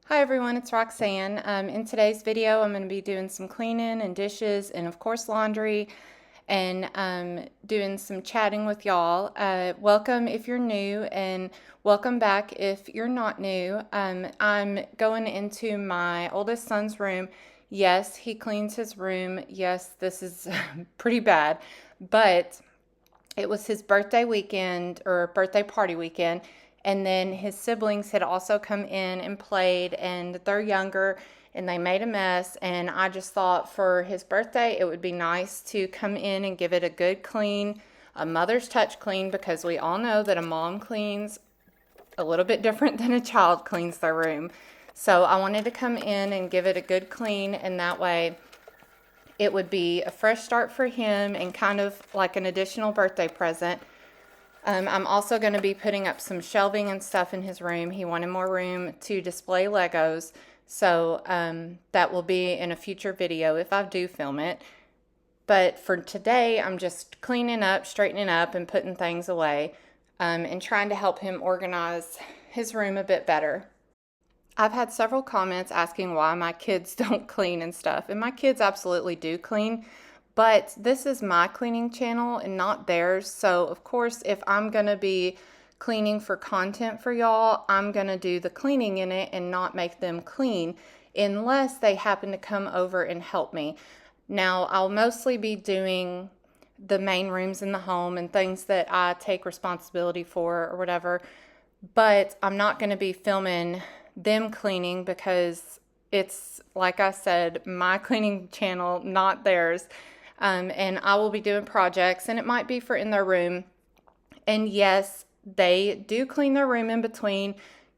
Hi everyone, it's Roxanne. In today's video, I'm going to be doing some cleaning and dishes and of course laundry and doing some chatting with y'all. Welcome if you're new and welcome back if you're not new. I'm going into my oldest son's room. Yes, he cleans his room. Yes, this is pretty bad, but it was his birthday weekend or birthday party weekend, and then his siblings had also come in and played, and they're younger and they made a mess. And I just thought for his birthday it would be nice to come in and give it a good clean, a mother's touch clean, because we all know that a mom cleans a little bit different than a child cleans their room. So I wanted to come in and give it a good clean, and that way it would be a fresh start for him and kind of like an additional birthday present. I'm also going to be putting up some shelving and stuff in his room. He wanted more room to display Legos, so that will be in a future video if I do film it. But for today, I'm just cleaning up, straightening up, and putting things away, and trying to help him organize his room a bit better. I've had several comments asking why my kids don't clean and stuff, and my kids absolutely do clean, but this is my cleaning channel and not theirs. So of course, if I'm gonna be cleaning for content for y'all, I'm gonna do the cleaning in it and not make them clean unless they happen to come over and help me. Now, I'll mostly be doing the main rooms in the home and things that I take responsibility for or whatever, but I'm not going to be filming them cleaning because it's, like I said, my cleaning channel, not theirs. And I will be doing projects, and it might be for in their room. And yes, they do clean their room in between.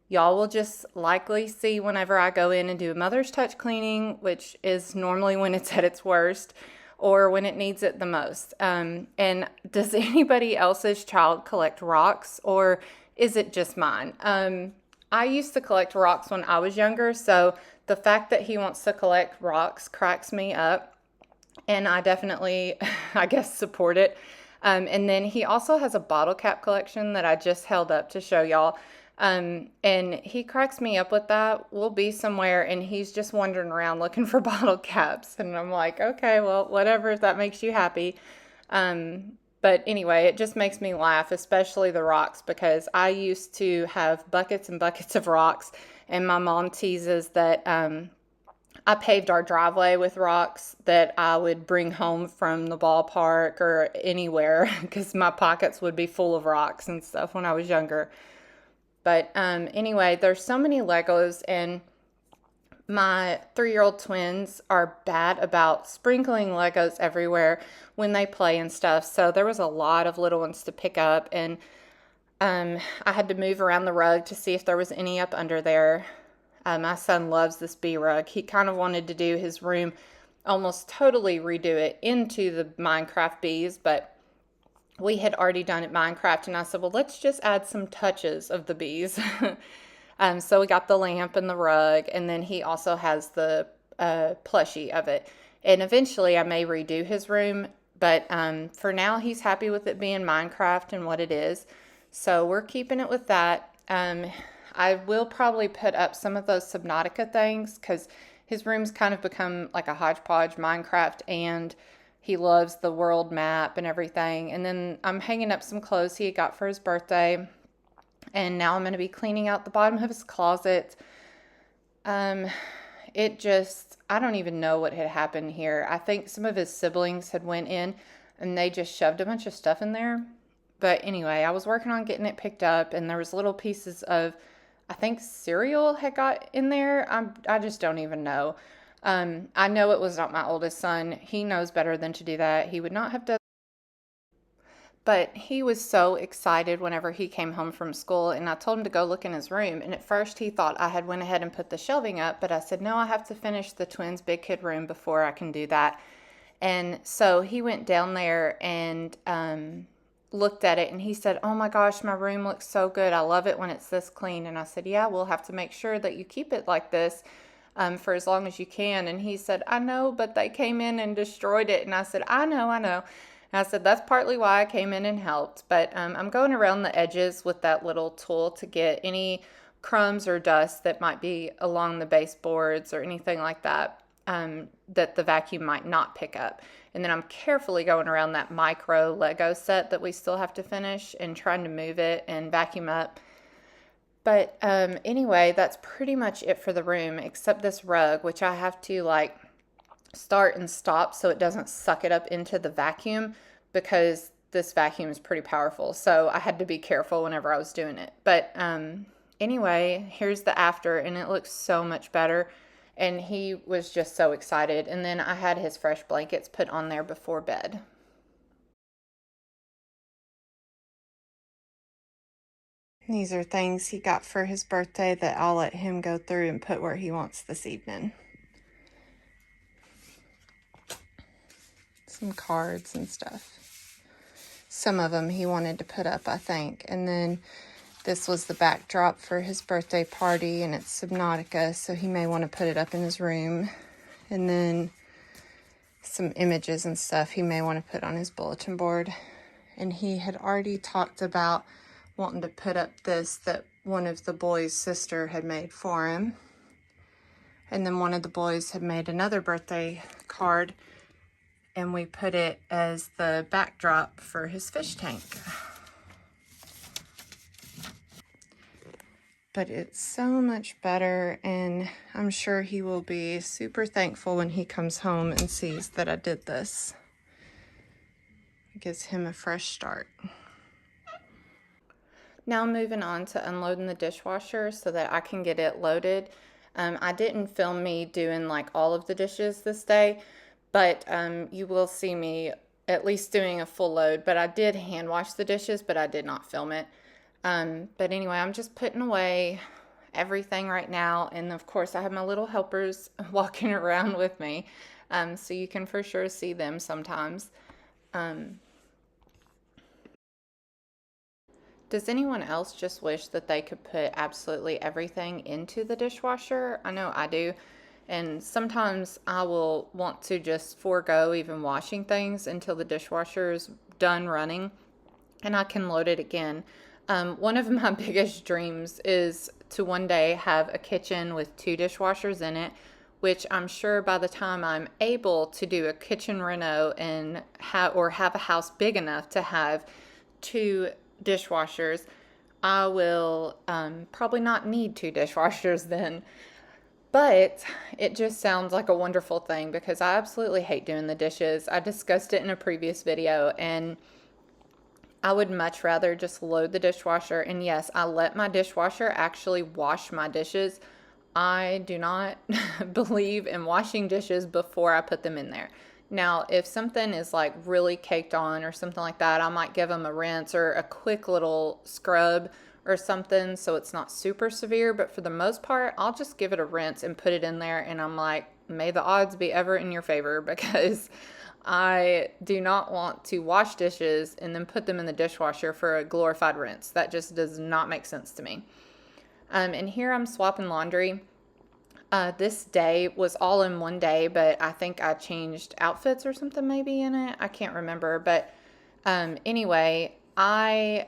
Y'all will just likely see whenever I go in and do a mother's touch cleaning, which is normally when it's at its worst or when it needs it the most. And does anybody else's child collect rocks, or is it just mine? I used to collect rocks when I was younger, so the fact that he wants to collect rocks cracks me up, and I definitely, I guess, support it. And then he also has a bottle cap collection that I just held up to show y'all. And he cracks me up with that. We'll be somewhere and he's just wandering around looking for bottle caps. And I'm like, okay, well, whatever, if that makes you happy. But anyway, it just makes me laugh, especially the rocks, because I used to have buckets and buckets of rocks, and my mom teases that I paved our driveway with rocks that I would bring home from the ballpark or anywhere because my pockets would be full of rocks and stuff when I was younger. But anyway, there's so many Legos, and my 3-year-old twins are bad about sprinkling Legos everywhere when they play and stuff. So there was a lot of little ones to pick up, and I had to move around the rug to see if there was any up under there. My son loves this bee rug. He kind of wanted to do his room, almost totally redo it into the Minecraft bees, but we had already done it Minecraft, and I said, well, let's just add some touches of the bees. So we got the lamp and the rug, and then he also has the plushie of it. And eventually I may redo his room, but for now he's happy with it being Minecraft and what it is. So we're keeping it with that. I will probably put up some of those Subnautica things because his room's kind of become like a hodgepodge Minecraft, and he loves the world map and everything. And then I'm hanging up some clothes he got for his birthday. And now I'm going to be cleaning out the bottom of his closet. It just, I don't even know what had happened here. I think some of his siblings had went in and they just shoved a bunch of stuff in there. But anyway, I was working on getting it picked up, and there was little pieces of, I think, cereal had got in there. I just don't even know. I know it was not my oldest son. He knows better than to do that. He would not have done. But he was so excited whenever he came home from school, and I told him to go look in his room. And at first he thought I had went ahead and put the shelving up, but I said, no, I have to finish the twins' big kid room before I can do that. And so he went down there and looked at it, and he said, oh my gosh, my room looks so good. I love it when it's this clean. And I said, yeah, we'll have to make sure that you keep it like this for as long as you can. And he said, I know, but they came in and destroyed it. And I said, I know. And I said, that's partly why I came in and helped. But I'm going around the edges with that little tool to get any crumbs or dust that might be along the baseboards or anything like that, that the vacuum might not pick up. And then I'm carefully going around that micro Lego set that we still have to finish and trying to move it and vacuum up. But anyway, that's pretty much it for the room, except this rug, which I have to like start and stop so it doesn't suck it up into the vacuum, because this vacuum is pretty powerful. So I had to be careful whenever I was doing it. But anyway, here's the after, and it looks so much better. And he was just so excited. And then I had his fresh blankets put on there before bed. These are things he got for his birthday that I'll let him go through and put where he wants this evening. Some cards and stuff. Some of them he wanted to put up, I think. And then this was the backdrop for his birthday party, and it's Subnautica, so he may want to put it up in his room. And then some images and stuff he may want to put on his bulletin board. And he had already talked about wanting to put up this that one of the boys' sister had made for him. And then one of the boys had made another birthday card, and we put it as the backdrop for his fish tank. But it's so much better, and I'm sure he will be super thankful when he comes home and sees that I did this. It gives him a fresh start. Now moving on to unloading the dishwasher so that I can get it loaded. I didn't film me doing like all of the dishes this day, but you will see me at least doing a full load. But I did hand wash the dishes, but I did not film it. But anyway, I'm just putting away everything right now. And of course, I have my little helpers walking around with me, so you can for sure see them sometimes. Does anyone else just wish that they could put absolutely everything into the dishwasher? I know I do. And sometimes I will want to just forego even washing things until the dishwasher is done running and I can load it again. One of my biggest dreams is to one day have a kitchen with 2 dishwashers in it, which I'm sure by the time I'm able to do a kitchen reno and have a house big enough to have 2 dishwashers, I will probably not need 2 dishwashers then. But it just sounds like a wonderful thing because I absolutely hate doing the dishes. I discussed it in a previous video, and I would much rather just load the dishwasher. And yes, I let my dishwasher actually wash my dishes. I do not believe in washing dishes before I put them in there. Now, if something is like really caked on or something like that, I might give them a rinse or a quick little scrub or something so it's not super severe. But for the most part, I'll just give it a rinse and put it in there. And I'm like, may the odds be ever in your favor, because I do not want to wash dishes and then put them in the dishwasher for a glorified rinse. That just does not make sense to me. And here I'm swapping laundry. This day was all in one day, but I think I changed outfits or something maybe in it. I can't remember. But anyway, I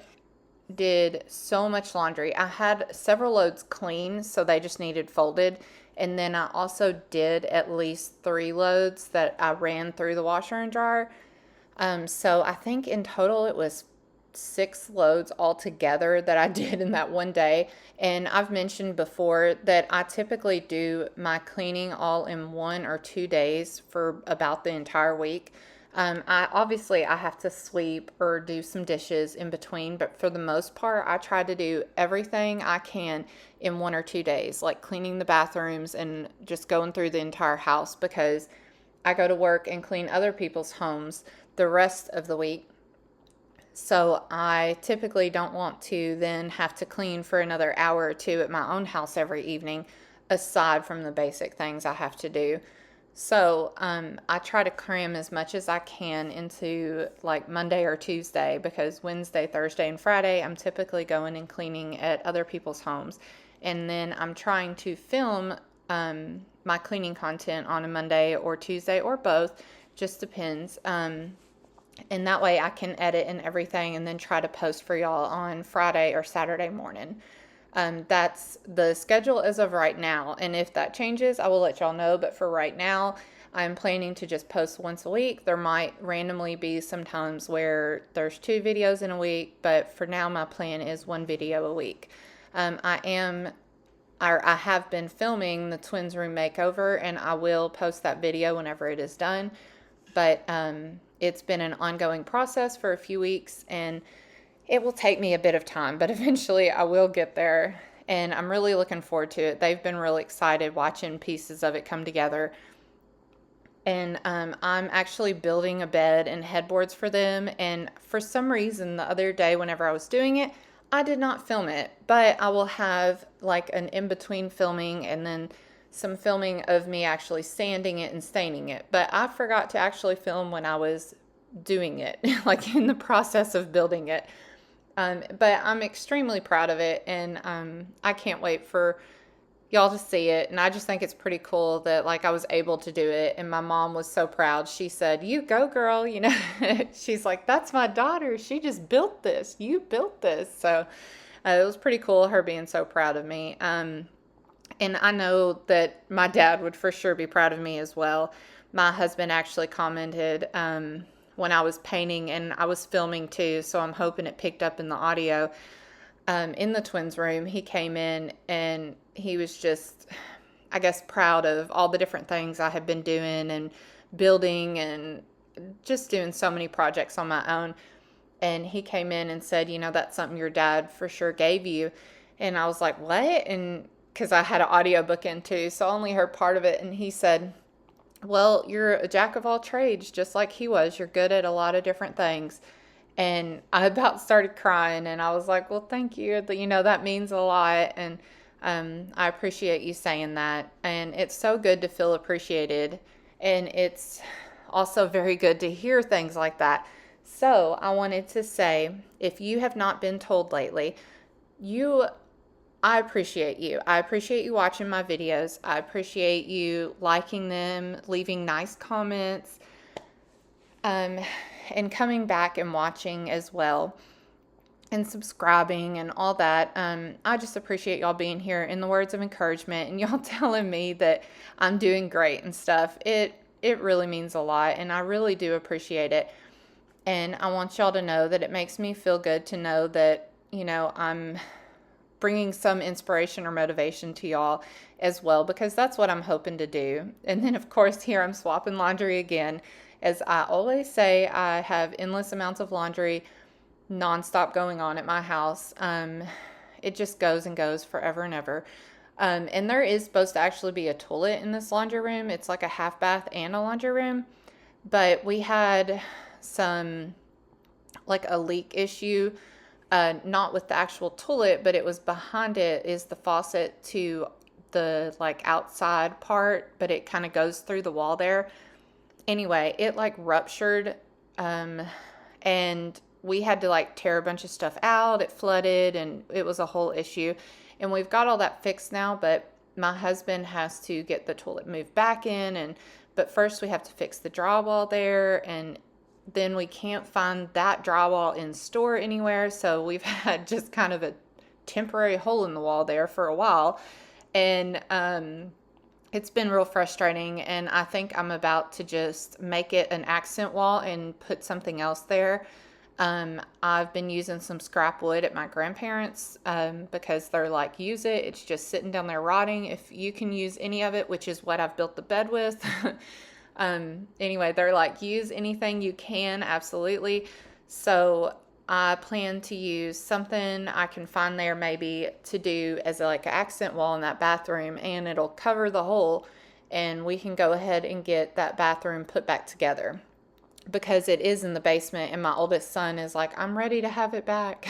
did so much laundry. I had several loads clean, so they just needed folded. And then I also did at least 3 loads that I ran through the washer and dryer. So I think in total it was 6 loads altogether that I did in that one day. And I've mentioned before that I typically do my cleaning all in 1 or 2 days for about the entire week. I have to sweep or do some dishes in between, but for the most part, I try to do everything I can in 1 or 2 days, like cleaning the bathrooms and just going through the entire house, because I go to work and clean other people's homes the rest of the week. So I typically don't want to then have to clean for another hour or 2 at my own house every evening, aside from the basic things I have to do. So I try to cram as much as I can into like Monday or Tuesday, because Wednesday, Thursday, and Friday I'm typically going and cleaning at other people's homes. And then I'm trying to film my cleaning content on a Monday or Tuesday or both, just depends. And that way I can edit and everything and then try to post for y'all on Friday or Saturday morning. That's the schedule as of right now. And if that changes, I will let y'all know. But for right now, I'm planning to just post once a week. There might randomly be some times where there's 2 videos in a week, but for now, my plan is 1 video a week. I have been filming the twins room makeover, and I will post that video whenever it is done. But it's been an ongoing process for a few weeks, and it will take me a bit of time, but eventually I will get there, and I'm really looking forward to it. They've been really excited watching pieces of it come together. And I'm actually building a bed and headboards for them. And for some reason, the other day, whenever I was doing it, I did not film it, but I will have like an in-between filming and then some filming of me actually sanding it and staining it. But I forgot to actually film when I was doing it, like in the process of building it. But I'm extremely proud of it, and I can't wait for y'all to see it. And I just think it's pretty cool that like I was able to do it, and my mom was so proud. She said, "You go, girl," you know. She's like, "That's my daughter. She just built this. You built this." So it was pretty cool, her being so proud of me. And I know that my dad would for sure be proud of me as well. My husband actually commented when I was painting, and I was filming too, so I'm hoping it picked up in the audio. In the twins room, he came in and he was just, I guess, proud of all the different things I had been doing and building and just doing so many projects on my own. And he came in and said, "You know, that's something your dad for sure gave you." And I was like, "What?" And because I had an audio book in too, so I only heard part of it. And he said, "Well, you're a jack of all trades, just like he was. You're good at a lot of different things." And I about started crying, and I was like, "Well, thank you. You know, that means a lot." And I appreciate you saying that. And it's so good to feel appreciated. And it's also very good to hear things like that. So I wanted to say, if you have not been told lately, I appreciate you. I appreciate you watching my videos. I appreciate you liking them, leaving nice comments, and coming back and watching as well, and subscribing and all that. I just appreciate y'all being here in the words of encouragement and y'all telling me that I'm doing great and stuff. It really means a lot, and I really do appreciate it. And I want y'all to know that it makes me feel good to know that, you know, I'm bringing some inspiration or motivation to y'all as well, because that's what I'm hoping to do. And then, of course, here I'm swapping laundry again. As I always say, I have endless amounts of laundry nonstop going on at my house. It just goes and goes forever and ever. And there is supposed to actually be a toilet in this laundry room. It's like a half bath and a laundry room. But we had some, like a leak issue, not with the actual toilet, but it was behind it is the faucet to the like outside part, but it kind of goes through the wall there. Anyway, it like ruptured, and we had to like tear a bunch of stuff out. It flooded, and it was a whole issue. And we've got all that fixed now, but my husband has to get the toilet moved back in, but first we have to fix the drywall there, and then we can't find that drywall in store anywhere, so we've had just kind of a temporary hole in the wall there for a while. And it's been real frustrating, and I think I'm about to just make it an accent wall and put something else there. I've been using some scrap wood at my grandparents' because they're like, use it. It's just sitting down there rotting. If you can use any of it, which is what I've built the bed with. Anyway, they're like, use anything you can, absolutely. So I plan to use something I can find there maybe to do as like an accent wall in that bathroom, and it'll cover the hole, and we can go ahead and get that bathroom put back together, because it is in the basement, and my oldest son is like, I'm ready to have it back.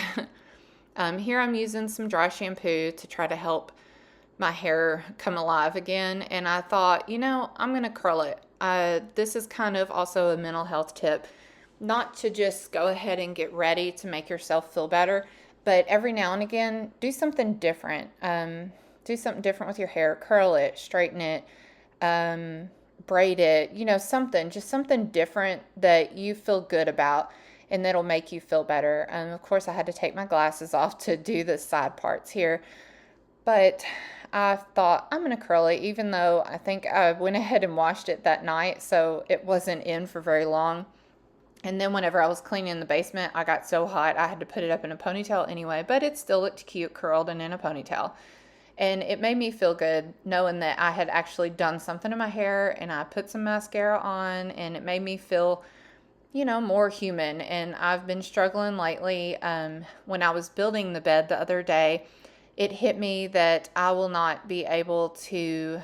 Here I'm using some dry shampoo to try to help my hair come alive again, and I thought, you know, I'm going to curl it. This is kind of also a mental health tip, not to just go ahead and get ready to make yourself feel better, but every now and again, do something different. Do something different with your hair. Curl it, straighten it, braid it, you know, just something different that you feel good about and that'll make you feel better. Of course, I had to take my glasses off to do the side parts here. But I thought I'm going to curl it, even though I think I went ahead and washed it that night, so it wasn't in for very long. And then whenever I was cleaning the basement, I got so hot I had to put it up in a ponytail anyway, but it still looked cute curled and in a ponytail. And it made me feel good knowing that I had actually done something to my hair and I put some mascara on, and it made me feel, more human. And I've been struggling lately. When I was building the bed the other day, it hit me that I will not be able to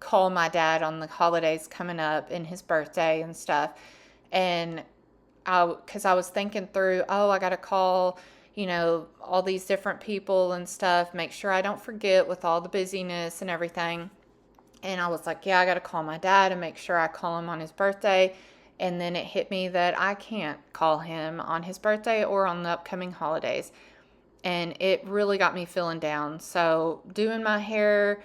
call my dad on the holidays coming up and his birthday and stuff. And because I was thinking through, I got to call, all these different people and stuff, make sure I don't forget with all the busyness and everything. And I was like, yeah, I got to call my dad and make sure I call him on his birthday. And then it hit me that I can't call him on his birthday or on the upcoming holidays. And it really got me feeling down. So doing my hair,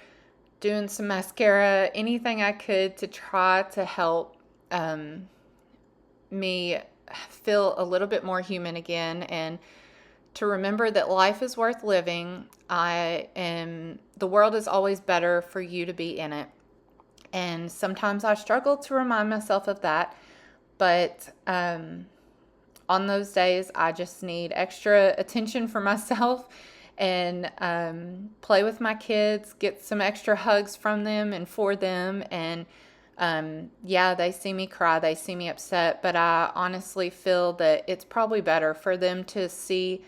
doing some mascara, anything I could to try to help me feel a little bit more human again, and to remember that life is worth living. The world is always better for you to be in it. And sometimes I struggle to remind myself of that. But on those days, I just need extra attention for myself and play with my kids, get some extra hugs from them and for them. And they see me cry, they see me upset, but I honestly feel that it's probably better for them to see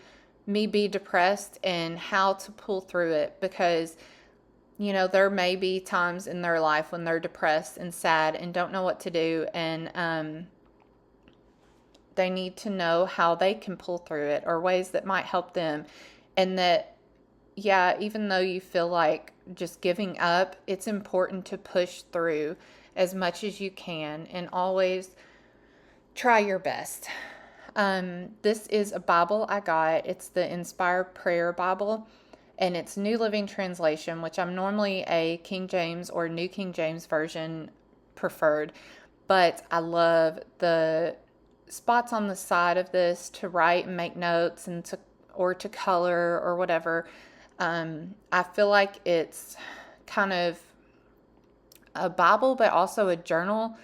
me be depressed and how to pull through it, because there may be times in their life when they're depressed and sad and don't know what to do, and they need to know how they can pull through it or ways that might help them. And that, even though you feel like just giving up, it's important to push through as much as you can and always try your best. This is a Bible I got. It's the Inspired Prayer Bible, and it's New Living Translation, which I'm normally a King James or New King James Version preferred, but I love the spots on the side of this to write and make notes and to color or whatever. I feel like it's kind of a Bible, but also a journal,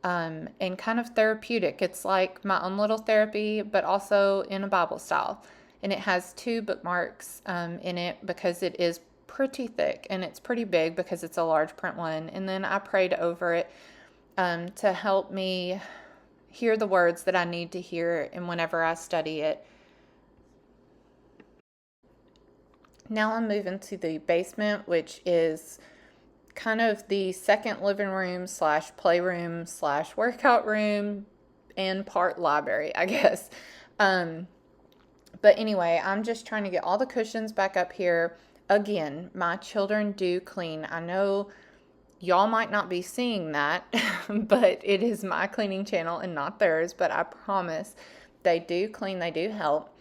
and kind of therapeutic. It's like my own little therapy, but also in a Bible style. And it has 2 bookmarks in it because it is pretty thick, and it's pretty big because it's a large print one. And then I prayed over it to help me hear the words that I need to hear and whenever I study it. Now I'm moving to the basement, which is kind of the second living room / playroom / workout room and part library, I guess. But anyway, I'm just trying to get all the cushions back up here. Again, my children do clean. I know y'all might not be seeing that, but it is my cleaning channel and not theirs. But I promise they do clean, they do help.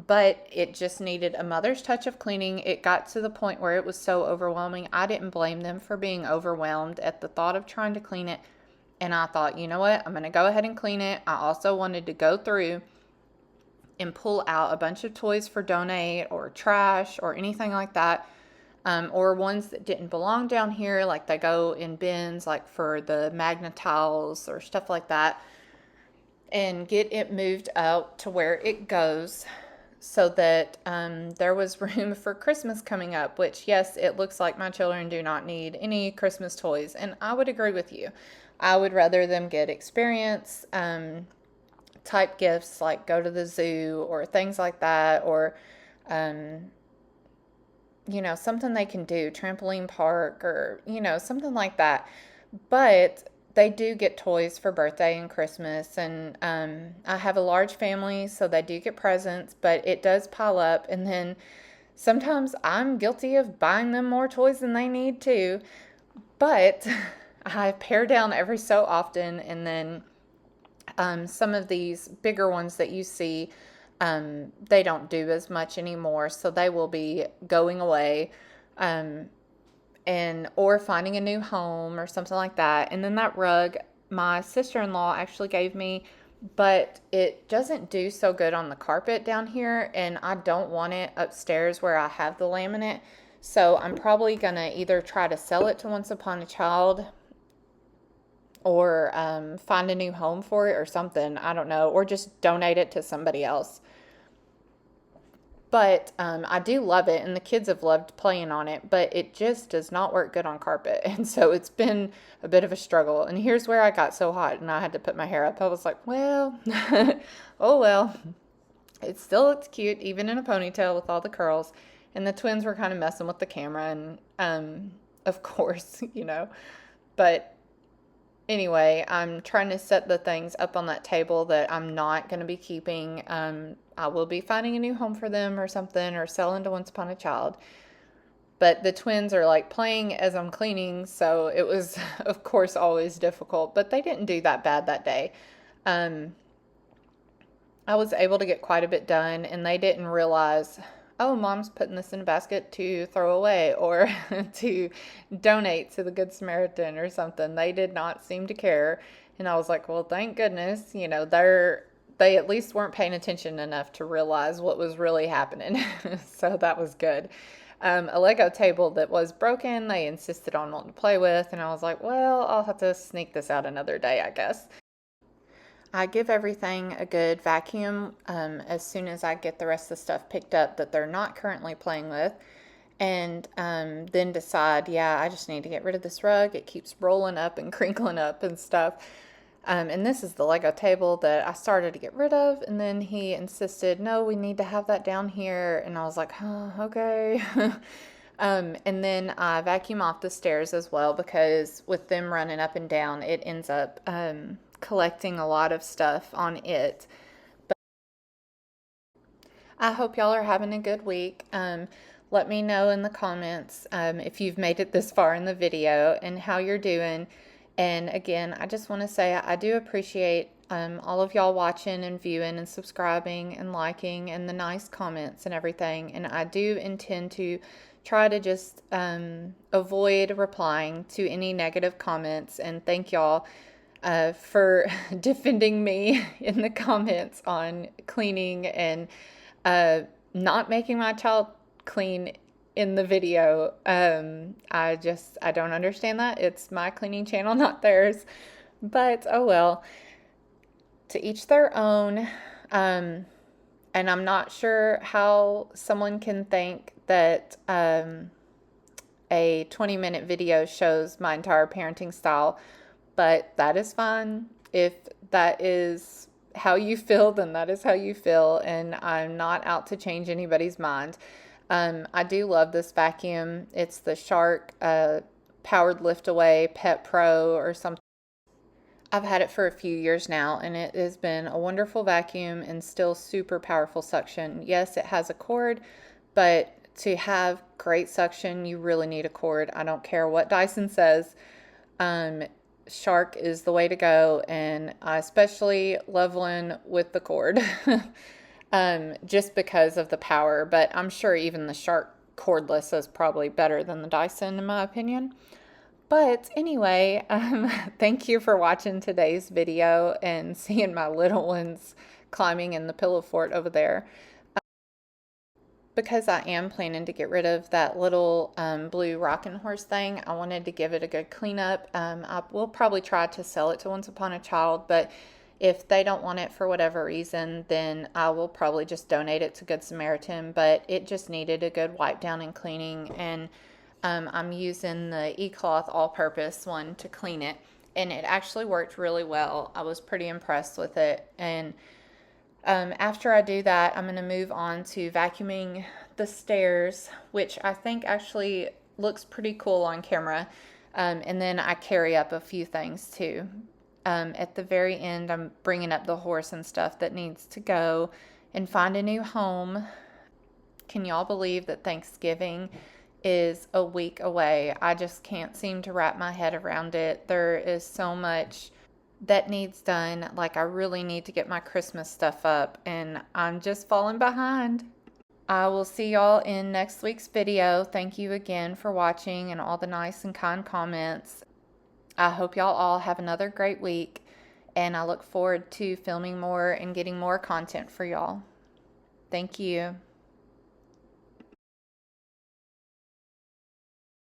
But it just needed a mother's touch of cleaning. It got to the point where it was so overwhelming. I didn't blame them for being overwhelmed at the thought of trying to clean it. And I thought, you know what? I'm going to go ahead and clean it. I also wanted to go through and pull out a bunch of toys for donate or trash or anything like that. Or ones that didn't belong down here, like they go in bins, like for the magnet tiles or stuff like that, and get it moved out to where it goes, so that there was room for Christmas coming up, which, yes, it looks like my children do not need any Christmas toys. And I would agree with you. I would rather them get experience type gifts, like go to the zoo or things like that, or, something they can do, trampoline park or, something like that. But they do get toys for birthday and Christmas, and I have a large family, so they do get presents, but it does pile up, and then sometimes I'm guilty of buying them more toys than they need to, but I pare down every so often, and then some of these bigger ones that you see, they don't do as much anymore, so they will be going away. Or finding a new home or something like that. And then that rug my sister-in-law actually gave me, but it doesn't do so good on the carpet down here, and I don't want it upstairs where I have the laminate. So I'm probably going to either try to sell it to Once Upon a Child or find a new home for it or something. I don't know. Or just donate it to somebody else. But I do love it, and the kids have loved playing on it, but it just does not work good on carpet. And so it's been a bit of a struggle. And here's where I got so hot and I had to put my hair up. I was like, well, oh well. It still looks cute, even in a ponytail with all the curls. And the twins were kind of messing with the camera, and of course, But anyway, I'm trying to set the things up on that table that I'm not going to be keeping. I will be finding a new home for them or something, or selling to Once Upon a Child. But the twins are like playing as I'm cleaning, so it was, of course, always difficult. But they didn't do that bad that day. I was able to get quite a bit done, and they didn't realize, oh, Mom's putting this in a basket to throw away or to donate to the Good Samaritan or something. They did not seem to care. And I was like, well, thank goodness, they at least weren't paying attention enough to realize what was really happening. So that was good. A Lego table that was broken, they insisted on wanting to play with, and I was like, well, I'll have to sneak this out another day, I guess. I give everything a good vacuum as soon as I get the rest of the stuff picked up that they're not currently playing with, and then decide, yeah, I just need to get rid of this rug. It keeps rolling up and crinkling up and stuff. And this is the Lego table that I started to get rid of, and then he insisted, no, we need to have that down here, and I was like, oh, okay. And then I vacuum off the stairs as well, because with them running up and down, it ends up collecting a lot of stuff on it. But I hope y'all are having a good week. Let me know in the comments if you've made it this far in the video and how you're doing. And again, I just want to say I do appreciate all of y'all watching and viewing and subscribing and liking and the nice comments and everything. And I do intend to try to just avoid replying to any negative comments. And thank y'all for defending me in the comments on cleaning and not making my child clean in the video. I don't understand that. It's my cleaning channel, not theirs. But oh well, to each their own. And I'm not sure how someone can think that a 20-minute video shows my entire parenting style. But that is fine. If that is how you feel, then that is how you feel. And I'm not out to change anybody's mind. I do love this vacuum. It's the Shark Powered Lift Away Pet Pro or something. I've had it for a few years now, and it has been a wonderful vacuum and still super powerful suction. Yes, it has a cord, but to have great suction, you really need a cord. I don't care what Dyson says. Shark is the way to go, and I especially love one with the cord just because of the power, but I'm sure even the Shark cordless is probably better than the Dyson in my opinion. But anyway, thank you for watching today's video and seeing my little ones climbing in the pillow fort over there. Because I am planning to get rid of that little blue rocking horse thing, I wanted to give it a good cleanup. I will probably try to sell it to Once Upon a Child, but if they don't want it for whatever reason, then I will probably just donate it to Good Samaritan. But it just needed a good wipe down and cleaning, and I'm using the eCloth all-purpose one to clean it, and it actually worked really well. I was pretty impressed with it. And after I do that, I'm going to move on to vacuuming the stairs, which I think actually looks pretty cool on camera. And then I carry up a few things too. At the very end, I'm bringing up the horse and stuff that needs to go and find a new home. Can y'all believe that Thanksgiving is a week away? I just can't seem to wrap my head around it. There is so much that needs done. Like, I really need to get my Christmas stuff up, and I'm just falling behind. I will see y'all in next week's video. Thank you again for watching and all the nice and kind comments. I hope y'all all have another great week, and I look forward to filming more and getting more content for y'all. Thank you.